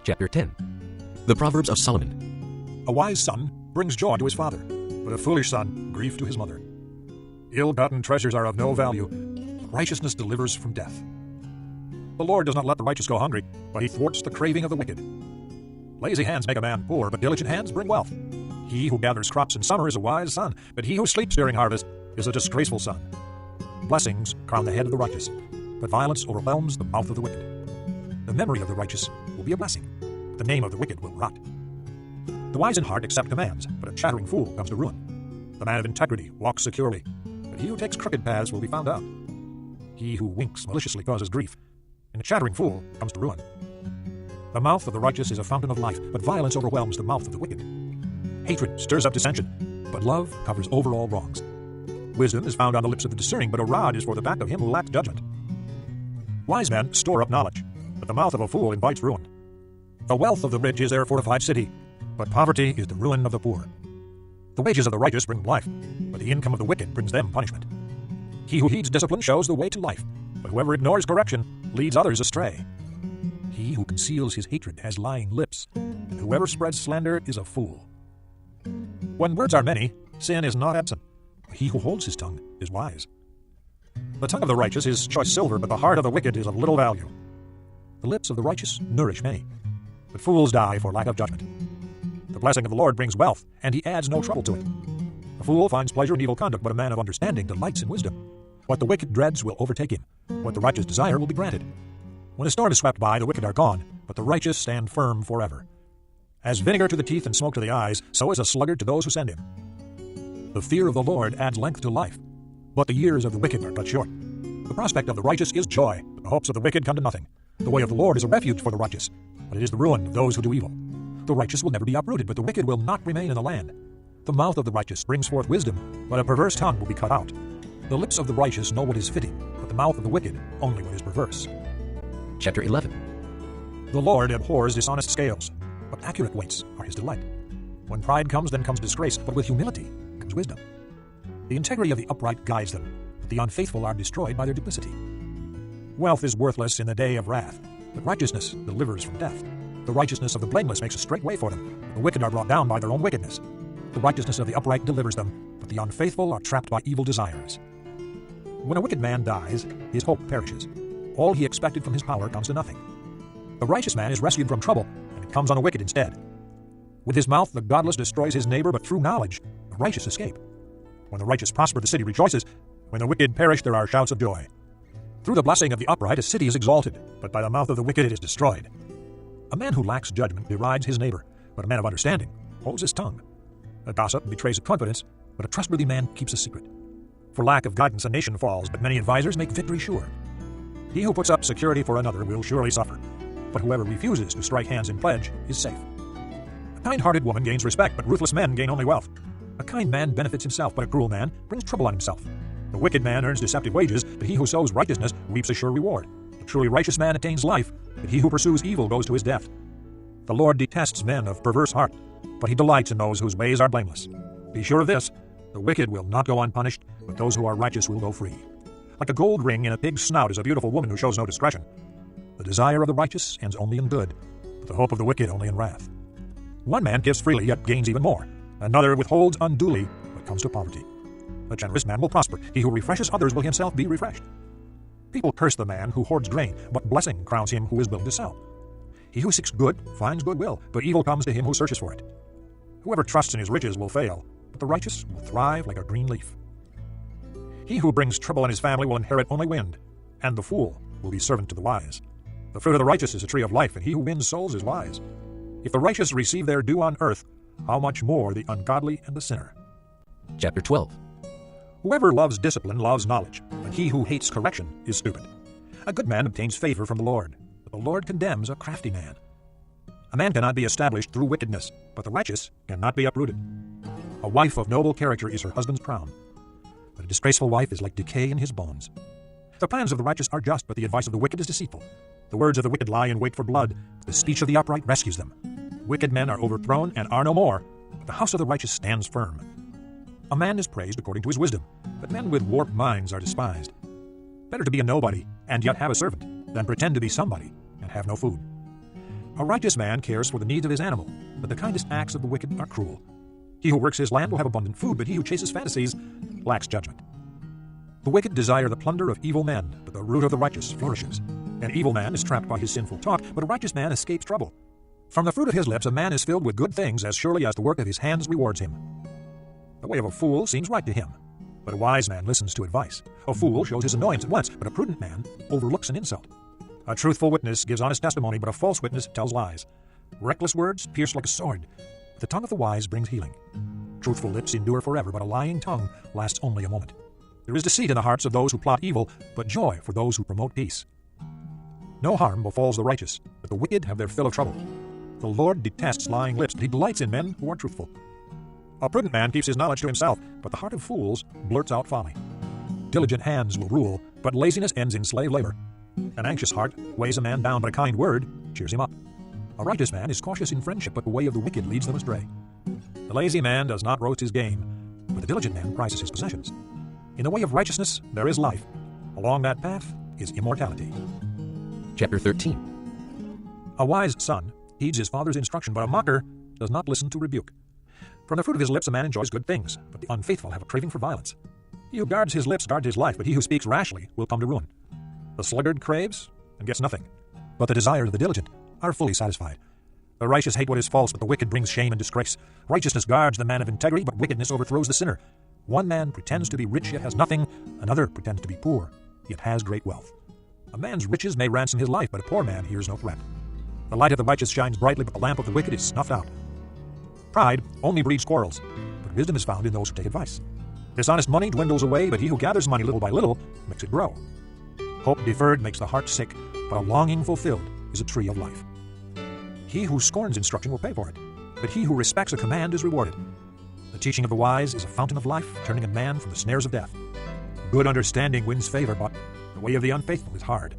Chapter 10. The Proverbs of Solomon. A wise son brings joy to his father, but a foolish son grief to his mother. Ill-gotten treasures are of no value, but righteousness delivers from death. The Lord does not let the righteous go hungry, but he thwarts the craving of the wicked. Lazy hands make a man poor, but diligent hands bring wealth. He who gathers crops in summer is a wise son, but he who sleeps during harvest is a disgraceful son. Blessings crown the head of the righteous, but violence overwhelms the mouth of the wicked. The memory of the righteous will be a blessing, but the name of the wicked will rot. The wise in heart accept commands, but a chattering fool comes to ruin. The man of integrity walks securely, but he who takes crooked paths will be found out. He who winks maliciously causes grief, and a chattering fool comes to ruin. The mouth of the righteous is a fountain of life, but violence overwhelms the mouth of the wicked. Hatred stirs up dissension, but love covers over all wrongs. Wisdom is found on the lips of the discerning, but a rod is for the back of him who lacks judgment. Wise men store up knowledge, but the mouth of a fool invites ruin. The wealth of the rich is their fortified city, but poverty is the ruin of the poor. The wages of the righteous bring life, but the income of the wicked brings them punishment. He who heeds discipline shows the way to life, but whoever ignores correction leads others astray. He who conceals his hatred has lying lips, and whoever spreads slander is a fool. When words are many, sin is not absent. He who holds his tongue is wise. The tongue of the righteous is choice silver, but the heart of the wicked is of little value. The lips of the righteous nourish many, but fools die for lack of judgment. The blessing of the Lord brings wealth, and he adds no trouble to it. A fool finds pleasure in evil conduct, but a man of understanding delights in wisdom. What the wicked dreads will overtake him. What the righteous desire will be granted. When a storm is swept by, the wicked are gone, but the righteous stand firm forever. As vinegar to the teeth and smoke to the eyes, so is a sluggard to those who send him. The fear of the Lord adds length to life, but the years of the wicked are cut short. The prospect of the righteous is joy, but the hopes of the wicked come to nothing. The way of the Lord is a refuge for the righteous, but it is the ruin of those who do evil. The righteous will never be uprooted, but the wicked will not remain in the land. The mouth of the righteous brings forth wisdom, but a perverse tongue will be cut out. The lips of the righteous know what is fitting, but the mouth of the wicked only what is perverse. Chapter 11. The Lord abhors dishonest scales, but accurate weights are his delight. When pride comes, then comes disgrace, but with humility comes wisdom. The integrity of the upright guides them, but the unfaithful are destroyed by their duplicity. Wealth is worthless in the day of wrath, but righteousness delivers from death. The righteousness of the blameless makes a straight way for them, but the wicked are brought down by their own wickedness. The righteousness of the upright delivers them, but the unfaithful are trapped by evil desires. When a wicked man dies, his hope perishes. All he expected from his power comes to nothing. The righteous man is rescued from trouble, and it comes on a wicked instead. With his mouth the godless destroys his neighbor, but through knowledge the righteous escape. When the righteous prosper, the city rejoices. When the wicked perish, there are shouts of joy. Through the blessing of the upright a city is exalted, but by the mouth of the wicked it is destroyed. A man who lacks judgment derides his neighbor, but a man of understanding holds his tongue. A gossip betrays a confidence, but a trustworthy man keeps a secret. For lack of guidance a nation falls, but many advisers make victory sure. He who puts up security for another will surely suffer, but whoever refuses to strike hands in pledge is safe. A kind-hearted woman gains respect, but ruthless men gain only wealth. A kind man benefits himself, but a cruel man brings trouble on himself. The wicked man earns deceptive wages, but he who sows righteousness reaps a sure reward. The truly righteous man attains life, but he who pursues evil goes to his death. The Lord detests men of perverse heart, but he delights in those whose ways are blameless. Be sure of this, the wicked will not go unpunished, but those who are righteous will go free. Like a gold ring in a pig's snout is a beautiful woman who shows no discretion. The desire of the righteous ends only in good, but the hope of the wicked only in wrath. One man gives freely, yet gains even more. Another withholds unduly, but comes to poverty. A generous man will prosper. He who refreshes others will himself be refreshed. People curse the man who hoards grain, but blessing crowns him who is willing to sell. He who seeks good finds goodwill, but evil comes to him who searches for it. Whoever trusts in his riches will fail, but the righteous will thrive like a green leaf. He who brings trouble on his family will inherit only wind, and the fool will be servant to the wise. The fruit of the righteous is a tree of life, and he who wins souls is wise. If the righteous receive their due on earth, how much more the ungodly and the sinner? Chapter 12. Whoever loves discipline loves knowledge, but he who hates correction is stupid. A good man obtains favor from the Lord, but the Lord condemns a crafty man. A man cannot be established through wickedness, but the righteous cannot be uprooted. A wife of noble character is her husband's crown, but a disgraceful wife is like decay in his bones. The plans of the righteous are just, but the advice of the wicked is deceitful. The words of the wicked lie in wait for blood, but the speech of the upright rescues them. Wicked men are overthrown and are no more, but the house of the righteous stands firm. A man is praised according to his wisdom, but men with warped minds are despised. Better to be a nobody and yet have a servant than pretend to be somebody and have no food. A righteous man cares for the needs of his animal, but the kindest acts of the wicked are cruel. He who works his land will have abundant food, but he who chases fantasies lacks judgment. The wicked desire the plunder of evil men, but the root of the righteous flourishes. An evil man is trapped by his sinful talk, but a righteous man escapes trouble. From the fruit of his lips a man is filled with good things, as surely as the work of his hands rewards him. The way of a fool seems right to him, but a wise man listens to advice. A fool shows his annoyance at once, but a prudent man overlooks an insult. A truthful witness gives honest testimony, but a false witness tells lies. Reckless words pierce like a sword. The tongue of the wise brings healing. Truthful lips endure forever, but a lying tongue lasts only a moment. There is deceit in the hearts of those who plot evil, but joy for those who promote peace. No harm befalls the righteous, but the wicked have their fill of trouble. The Lord detests lying lips, but he delights in men who are truthful. A prudent man keeps his knowledge to himself, but the heart of fools blurts out folly. Diligent hands will rule, but laziness ends in slave labor. An anxious heart weighs a man down, but a kind word cheers him up. A righteous man is cautious in friendship, but the way of the wicked leads them astray. The lazy man does not roast his game, but the diligent man prizes his possessions. In the way of righteousness there is life. Along that path is immortality. Chapter 13. A wise son heeds his father's instruction, but a mocker does not listen to rebuke. From the fruit of his lips a man enjoys good things, but the unfaithful have a craving for violence. He who guards his lips guards his life, but he who speaks rashly will come to ruin. The sluggard craves and gets nothing, but the desires of the diligent are fully satisfied. The righteous hate what is false, but the wicked brings shame and disgrace. Righteousness guards the man of integrity, but wickedness overthrows the sinner. One man pretends to be rich yet has nothing, another pretends to be poor yet has great wealth. A man's riches may ransom his life, but a poor man hears no threat. The light of the righteous shines brightly, but the lamp of the wicked is snuffed out. Pride only breeds quarrels, but wisdom is found in those who take advice. Dishonest money dwindles away, but he who gathers money little by little makes it grow. Hope deferred makes the heart sick, but a longing fulfilled is a tree of life. He who scorns instruction will pay for it, but he who respects a command is rewarded. The teaching of the wise is a fountain of life, turning a man from the snares of death. Good understanding wins favor, but the way of the unfaithful is hard.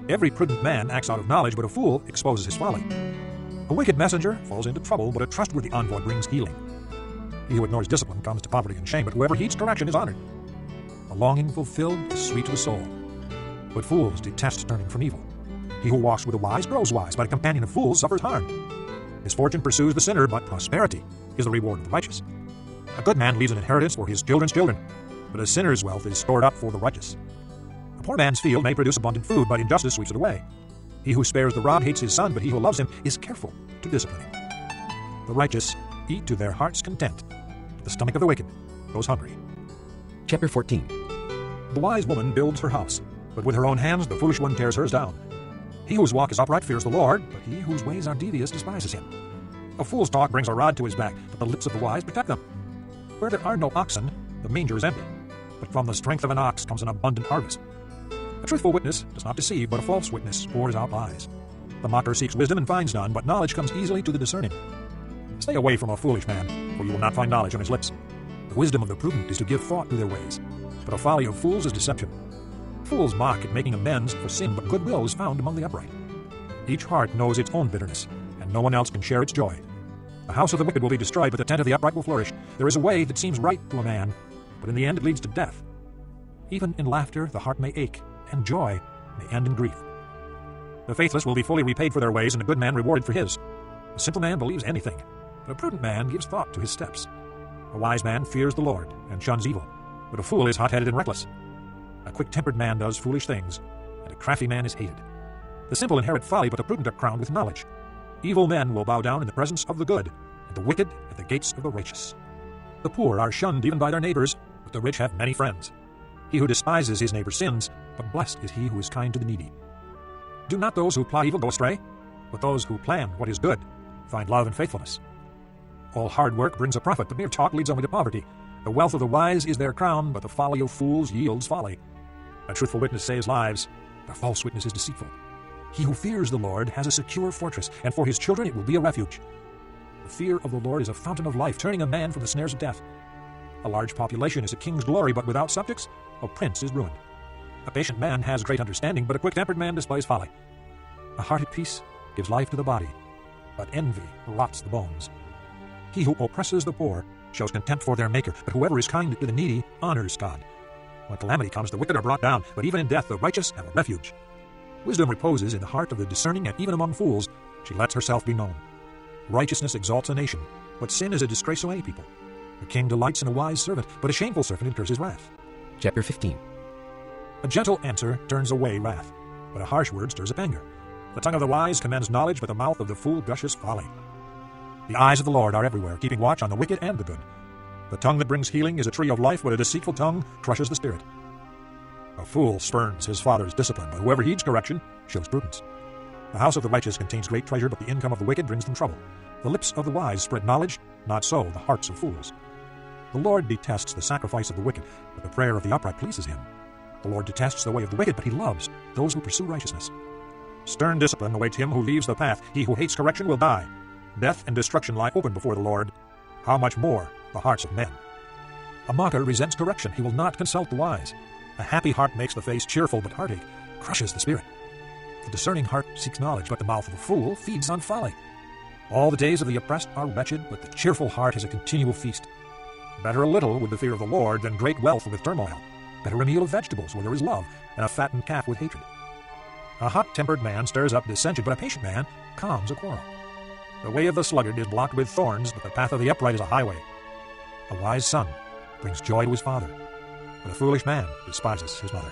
Every prudent man acts out of knowledge, but a fool exposes his folly. A wicked messenger falls into trouble, but a trustworthy envoy brings healing. He who ignores discipline comes to poverty and shame, but whoever heeds correction is honored. A longing fulfilled is sweet to the soul, but fools detest turning from evil. He who walks with the wise grows wise, but a companion of fools suffers harm. Misfortune pursues the sinner, but prosperity is the reward of the righteous. A good man leaves an inheritance for his children's children, but a sinner's wealth is stored up for the righteous. A poor man's field may produce abundant food, but injustice sweeps it away. He who spares the rod hates his son, but he who loves him is careful to discipline him. The righteous eat to their heart's content, but the stomach of the wicked goes hungry. Chapter 14. The wise woman builds her house, but with her own hands the foolish one tears hers down. He whose walk is upright fears the Lord, but he whose ways are devious despises him. A fool's talk brings a rod to his back, but the lips of the wise protect them. Where there are no oxen, the manger is empty, but from the strength of an ox comes an abundant harvest. A truthful witness does not deceive, but a false witness pours out lies. The mocker seeks wisdom and finds none, but knowledge comes easily to the discerning. Stay away from a foolish man, for you will not find knowledge on his lips. The wisdom of the prudent is to give thought to their ways, but the folly of fools is deception. Fools mock at making amends for sin, but goodwill is found among the upright. Each heart knows its own bitterness, and no one else can share its joy. The house of the wicked will be destroyed, but the tent of the upright will flourish. There is a way that seems right to a man, but in the end it leads to death. Even in laughter the heart may ache, and joy may end in grief. The faithless will be fully repaid for their ways, and a good man rewarded for his. A simple man believes anything, but a prudent man gives thought to his steps. A wise man fears the Lord and shuns evil, but a fool is hot-headed and reckless. A quick-tempered man does foolish things, and a crafty man is hated. The simple inherit folly, but the prudent are crowned with knowledge. Evil men will bow down in the presence of the good, and the wicked at the gates of the righteous. The poor are shunned even by their neighbors, but the rich have many friends. He who despises his neighbor sins, but blessed is he who is kind to the needy. Do not those who plot evil go astray, but those who plan what is good find love and faithfulness. All hard work brings a profit, but mere talk leads only to poverty. The wealth of the wise is their crown, but the folly of fools yields folly. A truthful witness saves lives, but a false witness is deceitful. He who fears the Lord has a secure fortress, and for his children it will be a refuge. The fear of the Lord is a fountain of life, turning a man from the snares of death. A large population is a king's glory, but without subjects, a prince is ruined. A patient man has great understanding, but a quick-tempered man displays folly. A heart at peace gives life to the body, but envy rots the bones. He who oppresses the poor shows contempt for their Maker, but whoever is kind to the needy honors God. When calamity comes, the wicked are brought down, but even in death the righteous have a refuge. Wisdom reposes in the heart of the discerning, and even among fools She lets herself be known. Righteousness exalts a nation, but sin is a disgrace to any people. A king delights in a wise servant, but a shameful servant incurs his wrath. Chapter 15. A gentle answer turns away wrath, but a harsh word stirs up anger. The tongue of the wise commends knowledge, but the mouth of the fool gushes folly. The eyes of the Lord are everywhere, keeping watch on the wicked and the good. The tongue that brings healing is a tree of life, but a deceitful tongue crushes the spirit. A fool spurns his father's discipline, but whoever heeds correction shows prudence. The house of the righteous contains great treasure, but the income of the wicked brings them trouble. The lips of the wise spread knowledge, not so the hearts of fools. The Lord detests the sacrifice of the wicked, but the prayer of the upright pleases him. The Lord detests the way of the wicked, but he loves those who pursue righteousness. Stern discipline awaits him who leaves the path. He who hates correction will die. Death and destruction lie open before the Lord. How much more the hearts of men? A mocker resents correction. He will not consult the wise. A happy heart makes the face cheerful, but heartache crushes the spirit. The discerning heart seeks knowledge, but the mouth of a fool feeds on folly. All the days of the oppressed are wretched, but the cheerful heart is a continual feast. Better a little with the fear of the Lord than great wealth with turmoil. Better a meal of vegetables where there is love, and a fattened calf with hatred. A hot-tempered man stirs up dissension, but a patient man calms a quarrel. The way of the sluggard is blocked with thorns, but the path of the upright is a highway. A wise son brings joy to his father, but a foolish man despises his mother.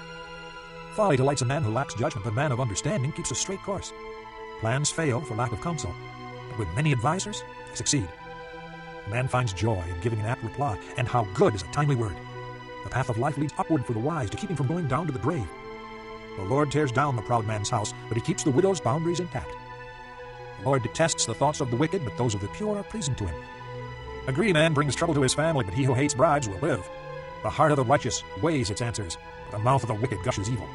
Folly delights a man who lacks judgment, but a man of understanding keeps a straight course. Plans fail for lack of counsel, but with many advisers, they succeed. A man finds joy in giving an apt reply, and how good is a timely word. The path of life leads upward for the wise to keep him from going down to the grave. The Lord tears down the proud man's house, but he keeps the widow's boundaries intact. The Lord detests the thoughts of the wicked, but those of the pure are pleasing to him. A greedy man brings trouble to his family, but he who hates bribes will live. The heart of the righteous weighs its answers, but the mouth of the wicked gushes evil.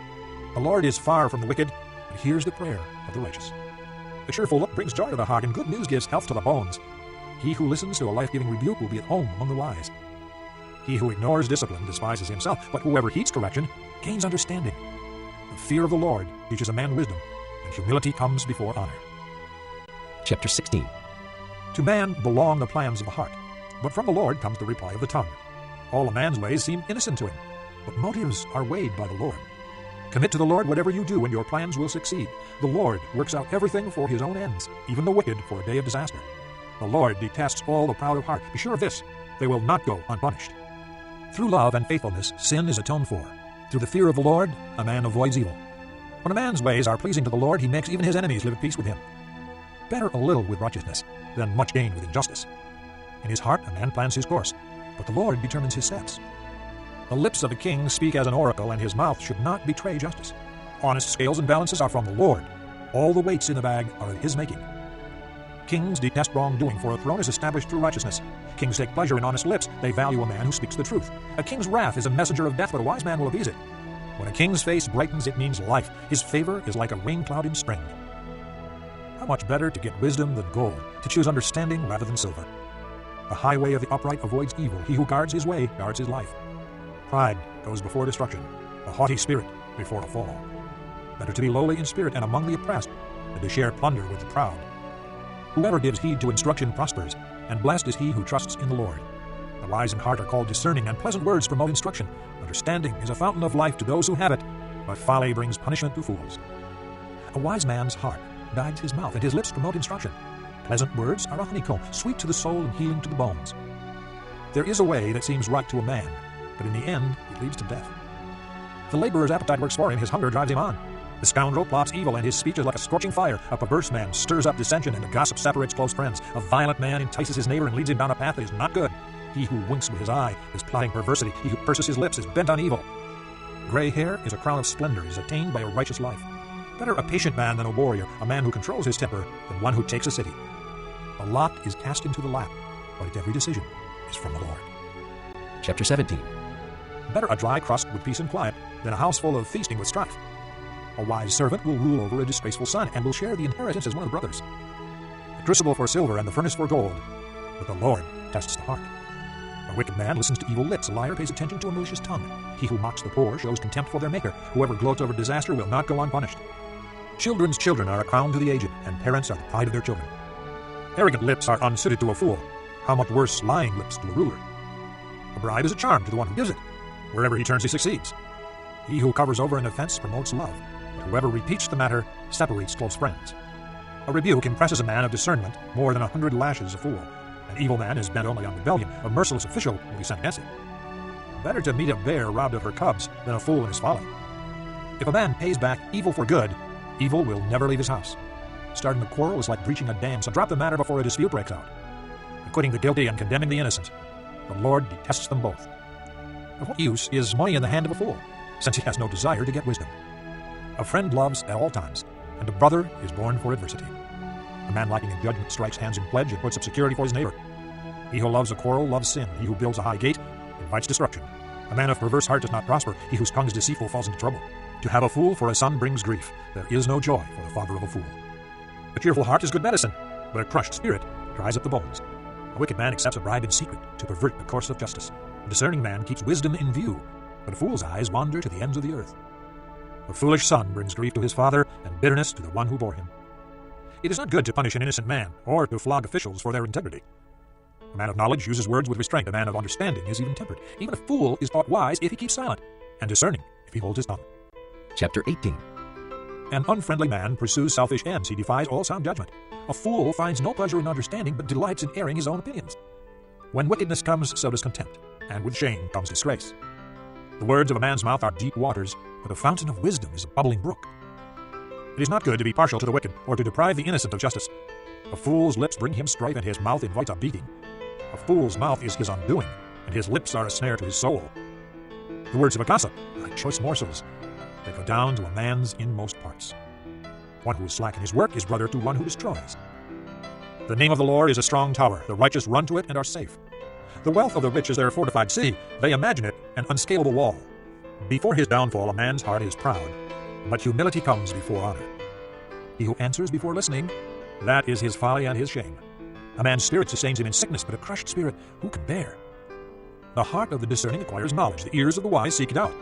The Lord is far from the wicked, but hears the prayer of the righteous. A cheerful look brings joy to the heart, and good news gives health to the bones. He who listens to a life-giving rebuke will be at home among the wise. He who ignores discipline despises himself, but whoever heeds correction gains understanding. The fear of the Lord teaches a man wisdom, and humility comes before honor. Chapter 16. To man belong the plans of the heart, but from the Lord comes the reply of the tongue. All a man's ways seem innocent to him, but motives are weighed by the Lord. Commit to the Lord whatever you do, and your plans will succeed. The Lord works out everything for his own ends, even the wicked for a day of disaster. The Lord detests all the proud of heart. Be sure of this, they will not go unpunished. Through love and faithfulness, sin is atoned for. Through the fear of the Lord, a man avoids evil. When a man's ways are pleasing to the Lord, he makes even his enemies live at peace with him. Better a little with righteousness than much gain with injustice. In his heart a man plans his course, but the Lord determines his steps. The lips of a king speak as an oracle, and his mouth should not betray justice. Honest scales and balances are from the Lord. All the weights in the bag are of his making. Kings detest wrongdoing, for a throne is established through righteousness. Kings take pleasure in honest lips. They value a man who speaks the truth. A king's wrath is a messenger of death, but a wise man will appease it. When a king's face brightens, it means life. His favor is like a rain cloud in spring. How much better to get wisdom than gold, to choose understanding rather than silver. The highway of the upright avoids evil. He who guards his way guards his life. Pride goes before destruction, the haughty spirit before a fall. Better to be lowly in spirit and among the oppressed than to share plunder with the proud. Whoever gives heed to instruction prospers, and blessed is he who trusts in the Lord. The wise in heart are called discerning, and pleasant words promote instruction. Understanding is a fountain of life to those who have it, but folly brings punishment to fools. A wise man's heart guides his mouth, and his lips promote instruction. Pleasant words are a honeycomb, sweet to the soul and healing to the bones. There is a way that seems right to a man, but in the end it leads to death. The laborer's appetite works for him, his hunger drives him on. The scoundrel plots evil, and his speech is like a scorching fire. A perverse man stirs up dissension, and the gossip separates close friends. A violent man entices his neighbor and leads him down a path that is not good. He who winks with his eye is plotting perversity. He who purses his lips is bent on evil. Gray hair is a crown of splendor, is attained by a righteous life. Better a patient man than a warrior, a man who controls his temper than one who takes a city. A lot is cast into the lap, but its every decision is from the Lord. Chapter 17. Better a dry crust with peace and quiet than a house full of feasting with strife. A wise servant will rule over a disgraceful son, and will share the inheritance as one of the brothers. The crucible for silver and the furnace for gold, but the Lord tests the heart. A wicked man listens to evil lips, a liar pays attention to a malicious tongue. He who mocks the poor shows contempt for their maker. Whoever gloats over disaster will not go unpunished. Children's children are a crown to the aged, and parents are the pride of their children. Arrogant lips are unsuited to a fool. How much worse lying lips to a ruler. A bribe is a charm to the one who gives it. Wherever he turns, he succeeds. He who covers over an offense promotes love, but whoever repeats the matter separates close friends. A rebuke impresses a man of discernment more than 100 lashes a fool. An evil man is bent only on rebellion. A merciless official will be sent against him. Better to meet a bear robbed of her cubs than a fool in his folly. If a man pays back evil for good, evil will never leave his house. Starting a quarrel is like breaching a dam, so drop the matter before a dispute breaks out. Acquitting the guilty and condemning the innocent, the Lord detests them both. Of what use is money in the hand of a fool, since he has no desire to get wisdom? A friend loves at all times, and a brother is born for adversity. A man lacking in judgment strikes hands in pledge and puts up security for his neighbor. He who loves a quarrel loves sin. He who builds a high gate invites destruction. A man of perverse heart does not prosper. He whose tongue is deceitful falls into trouble. To have a fool for a son brings grief. There is no joy for the father of a fool. A cheerful heart is good medicine, but a crushed spirit dries up the bones. A wicked man accepts a bribe in secret to pervert the course of justice. A discerning man keeps wisdom in view, but a fool's eyes wander to the ends of the earth. A foolish son brings grief to his father and bitterness to the one who bore him. It is not good to punish an innocent man or to flog officials for their integrity. A man of knowledge uses words with restraint. A man of understanding is even-tempered. Even a fool is thought wise if he keeps silent, and discerning if he holds his tongue. Chapter 18. An unfriendly man pursues selfish ends. He defies all sound judgment. A fool finds no pleasure in understanding, but delights in airing his own opinions. When wickedness comes, so does contempt, and with shame comes disgrace. The words of a man's mouth are deep waters, but the fountain of wisdom is a bubbling brook. It is not good to be partial to the wicked, or to deprive the innocent of justice. A fool's lips bring him strife, and his mouth invites a beating. A fool's mouth is his undoing, and his lips are a snare to his soul. The words of a gossip are like choice morsels. They go down to a man's inmost parts. One who is slack in his work is brother to one who destroys. The name of the Lord is a strong tower. The righteous run to it and are safe. The wealth of the rich is their fortified city. They imagine it an unscalable wall. Before his downfall, a man's heart is proud, but humility comes before honor. He who answers before listening, that is his folly and his shame. A man's spirit sustains him in sickness, but a crushed spirit who can bear? The heart of the discerning acquires knowledge. The ears of the wise seek it out.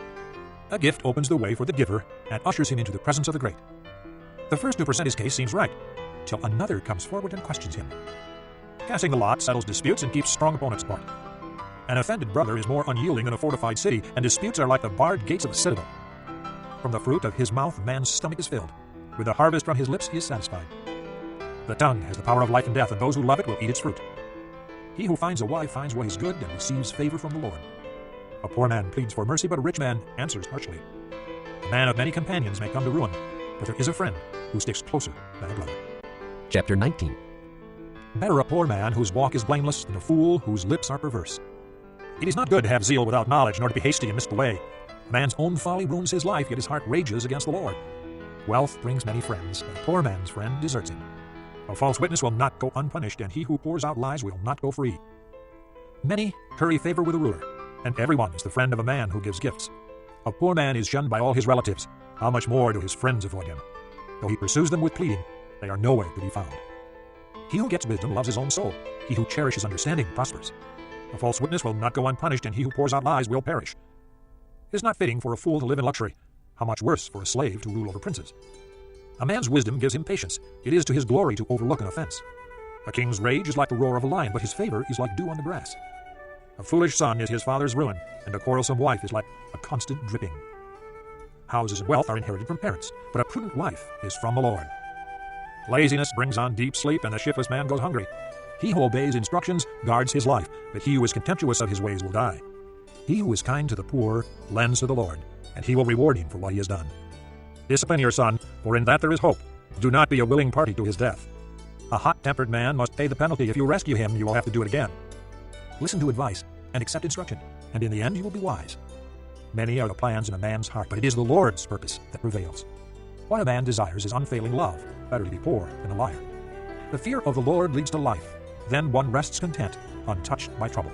A gift opens the way for the giver and ushers him into the presence of the great. The first to present his case seems right, till another comes forward and questions him. Casting the lot settles disputes and keeps strong opponents apart. An offended brother is more unyielding than a fortified city, and disputes are like the barred gates of a citadel. From the fruit of his mouth man's stomach is filled. With the harvest from his lips he is satisfied. The tongue has the power of life and death, and those who love it will eat its fruit. He who finds a wife finds what is good and receives favor from the Lord. A poor man pleads for mercy, but a rich man answers harshly. A man of many companions may come to ruin, but there is a friend who sticks closer than a brother. Chapter 19. Better a poor man whose walk is blameless than a fool whose lips are perverse. It is not good to have zeal without knowledge, nor to be hasty and miss the way. A man's own folly ruins his life, yet his heart rages against the Lord. Wealth brings many friends, but a poor man's friend deserts him. A false witness will not go unpunished, and he who pours out lies will not go free. Many curry favor with a ruler, and everyone is the friend of a man who gives gifts. A poor man is shunned by all his relatives. How much more do his friends avoid him? Though he pursues them with pleading, they are nowhere to be found. He who gets wisdom loves his own soul. He who cherishes understanding prospers. A false witness will not go unpunished, and he who pours out lies will perish. It is not fitting for a fool to live in luxury. How much worse for a slave to rule over princes? A man's wisdom gives him patience. It is to his glory to overlook an offense. A king's rage is like the roar of a lion, but his favor is like dew on the grass. A foolish son is his father's ruin, and a quarrelsome wife is like a constant dripping. Houses and wealth are inherited from parents, but a prudent wife is from the Lord. Laziness brings on deep sleep, and the shiftless man goes hungry. He who obeys instructions guards his life, but he who is contemptuous of his ways will die. He who is kind to the poor lends to the Lord, and he will reward him for what he has done. Discipline your son, for in that there is hope. Do not be a willing party to his death. A hot-tempered man must pay the penalty. If you rescue him, you will have to do it again. Listen to advice and accept instruction, and in the end you will be wise. Many are the plans in a man's heart, but it is the Lord's purpose that prevails. What a man desires is unfailing love. Better to be poor than a liar. The fear of the Lord leads to life. Then one rests content, untouched by trouble.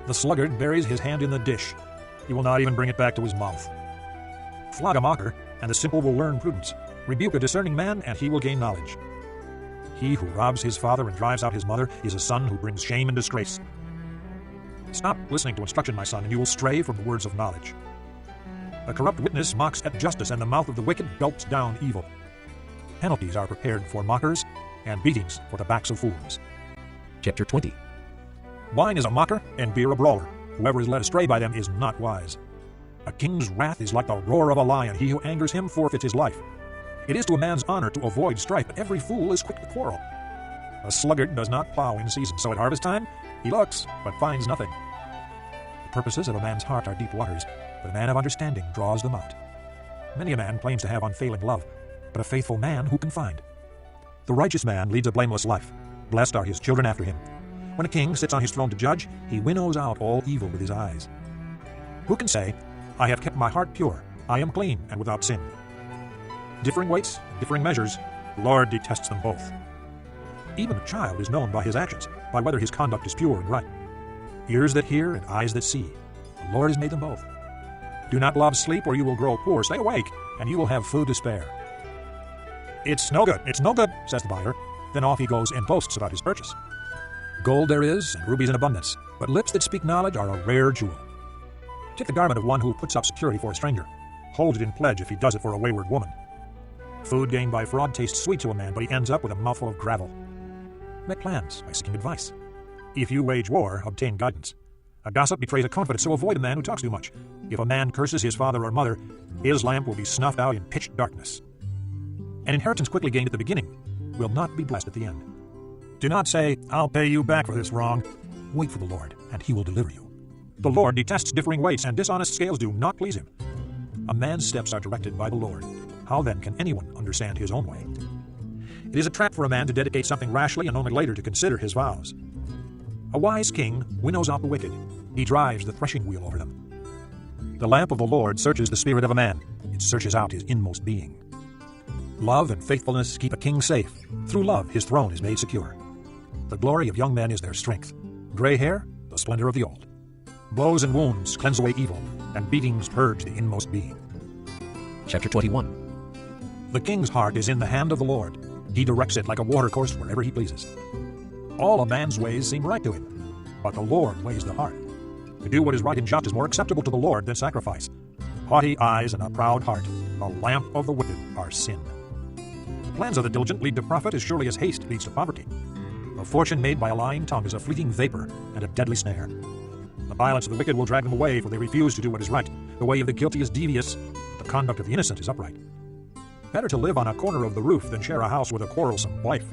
The sluggard buries his hand in the dish. He will not even bring it back to his mouth. Flog a mocker, and the simple will learn prudence. Rebuke a discerning man, and he will gain knowledge. He who robs his father and drives out his mother is a son who brings shame and disgrace. Stop listening to instruction, my son, and you will stray from the words of knowledge. A corrupt witness mocks at justice, and the mouth of the wicked gulps down evil. Penalties are prepared for mockers, and beatings for the backs of fools. Chapter 20. Wine is a mocker, and beer a brawler. Whoever is led astray by them is not wise. A king's wrath is like the roar of a lion. He who angers him forfeits his life. It is to a man's honor to avoid strife, but every fool is quick to quarrel. A sluggard does not plow in season, so at harvest time he looks, but finds nothing. The purposes of a man's heart are deep waters, but a man of understanding draws them out. Many a man claims to have unfailing love, but a faithful man who can find? The righteous man leads a blameless life. Blessed are his children after him. When a king sits on his throne to judge, he winnows out all evil with his eyes. Who can say, I have kept my heart pure, I am clean and without sin? Differing weights, differing measures, the Lord detests them both. Even a child is known by his actions, by whether his conduct is pure and right. Ears that hear and eyes that see, the Lord has made them both. Do not love sleep, or you will grow poor. Stay awake, and you will have food to spare. It's no good, says the buyer. Then off he goes and boasts about his purchase. Gold there is, and rubies in abundance, but lips that speak knowledge are a rare jewel. Take the garment of one who puts up security for a stranger. Hold it in pledge if he does it for a wayward woman. Food gained by fraud tastes sweet to a man, but he ends up with a mouthful of gravel. Make plans by seeking advice. If you wage war, obtain guidance. A gossip betrays a confidence, so avoid a man who talks too much. If a man curses his father or mother, his lamp will be snuffed out in pitch darkness. An inheritance quickly gained at the beginning will not be blessed at the end. Do not say, I'll pay you back for this wrong. Wait for the Lord, and he will deliver you. The Lord detests differing weights, and dishonest scales do not please him. A man's steps are directed by the Lord. How then can anyone understand his own way? It is a trap for a man to dedicate something rashly and only later to consider his vows. A wise king winnows out the wicked. He drives the threshing wheel over them. The lamp of the Lord searches the spirit of a man. It searches out his inmost being. Love and faithfulness keep a king safe. Through love, his throne is made secure. The glory of young men is their strength. Gray hair, the splendor of the old. Blows and wounds cleanse away evil, and beatings purge the inmost being. Chapter 21. The king's heart is in the hand of the Lord. He directs it like a watercourse wherever he pleases. All a man's ways seem right to him, but the Lord weighs the heart. To do what is right and just is more acceptable to the Lord than sacrifice. Haughty eyes and a proud heart, the lamp of the wicked, are sin. The plans of the diligent lead to profit as surely as haste leads to poverty. A fortune made by a lying tongue is a fleeting vapor and a deadly snare. The violence of the wicked will drag them away, for they refuse to do what is right. The way of the guilty is devious, the conduct of the innocent is upright. Better to live on a corner of the roof than share a house with a quarrelsome wife.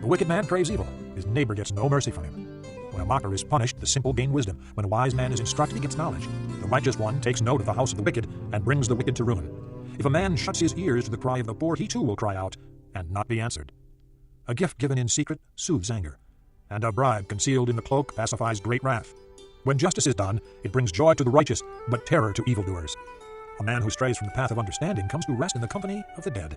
The wicked man craves evil. His neighbor gets no mercy from him. When a mocker is punished, the simple gain wisdom. When a wise man is instructed, he gets knowledge. The righteous one takes note of the house of the wicked and brings the wicked to ruin. If a man shuts his ears to the cry of the poor, he too will cry out and not be answered. A gift given in secret soothes anger, and a bribe concealed in the cloak pacifies great wrath. When justice is done, it brings joy to the righteous, but terror to evildoers. A man who strays from the path of understanding comes to rest in the company of the dead.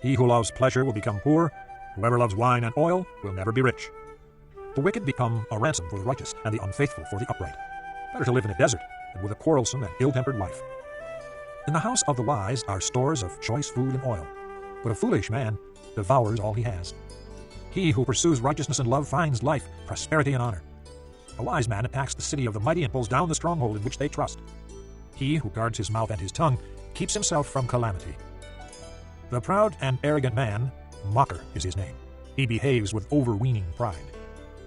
He who loves pleasure will become poor. Whoever loves wine and oil will never be rich. The wicked become a ransom for the righteous, and the unfaithful for the upright. Better to live in a desert than with a quarrelsome and ill-tempered wife. In the house of the wise are stores of choice food and oil, but a foolish man devours all he has. He who pursues righteousness and love finds life, prosperity, and honor. A wise man attacks the city of the mighty and pulls down the stronghold in which they trust. He who guards his mouth and his tongue keeps himself from calamity. The proud and arrogant man, mocker is his name. He behaves with overweening pride.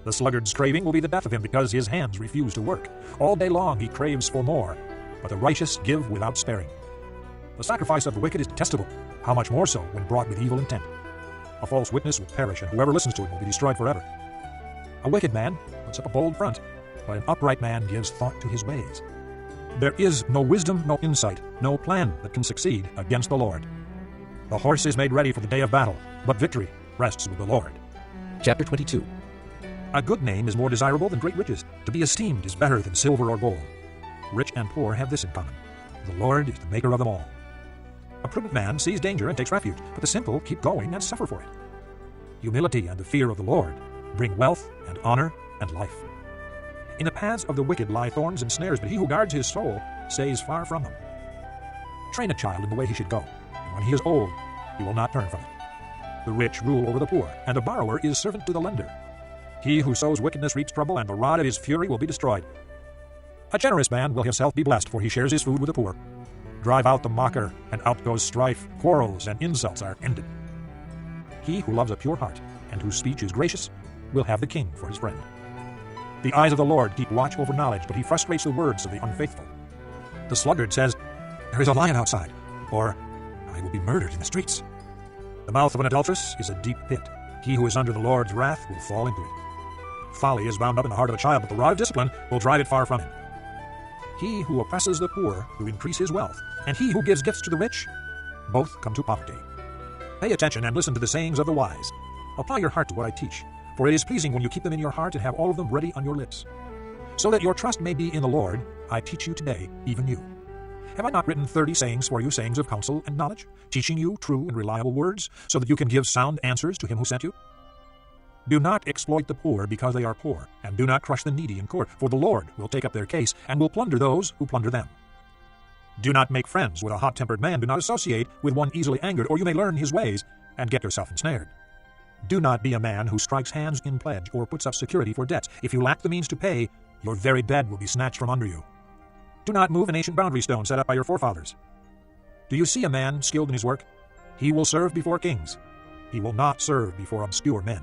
The sluggard's craving will be the death of him because his hands refuse to work. All day long he craves for more, but the righteous give without sparing. The sacrifice of the wicked is detestable, how much more so when brought with evil intent. A false witness will perish, and whoever listens to it will be destroyed forever. A wicked man puts up a bold front, but an upright man gives thought to his ways. There is no wisdom, no insight, no plan that can succeed against the Lord. The horse is made ready for the day of battle, but victory rests with the Lord. Chapter 22. A good name is more desirable than great riches. To be esteemed is better than silver or gold. Rich and poor have this in common: the Lord is the maker of them all. A prudent man sees danger and takes refuge, but the simple keep going and suffer for it. Humility and the fear of the Lord bring wealth and honor and life. In the paths of the wicked lie thorns and snares, but he who guards his soul stays far from them. Train a child in the way he should go, and when he is old, he will not turn from it. The rich rule over the poor, and a borrower is servant to the lender. He who sows wickedness reaps trouble, and the rod of his fury will be destroyed. A generous man will himself be blessed, for he shares his food with the poor. Drive out the mocker, and out goes strife. Quarrels and insults are ended. He who loves a pure heart, and whose speech is gracious, will have the king for his friend. The eyes of the Lord keep watch over knowledge, but he frustrates the words of the unfaithful. The sluggard says, "There is a lion outside," or, I will be murdered in the streets. The mouth of an adulteress is a deep pit. He who is under the Lord's wrath will fall into it. Folly is bound up in the heart of a child, but the rod of discipline will drive it far from him. He who oppresses the poor will increase his wealth, and he who gives gifts to the rich, both come to poverty. Pay attention and listen to the sayings of the wise. Apply your heart to what I teach, for it is pleasing when you keep them in your heart and have all of them ready on your lips. So that your trust may be in the Lord, I teach you today, even you. Have I not written 30 sayings for you, sayings of counsel and knowledge, teaching you true and reliable words, so that you can give sound answers to him who sent you? Do not exploit the poor because they are poor, and do not crush the needy in court, for the Lord will take up their case and will plunder those who plunder them. Do not make friends with a hot-tempered man. Do not associate with one easily angered, or you may learn his ways and get yourself ensnared. Do not be a man who strikes hands in pledge or puts up security for debts. If you lack the means to pay, your very bed will be snatched from under you. Do not move an ancient boundary stone set up by your forefathers. Do you see a man skilled in his work? He will serve before kings. He will not serve before obscure men.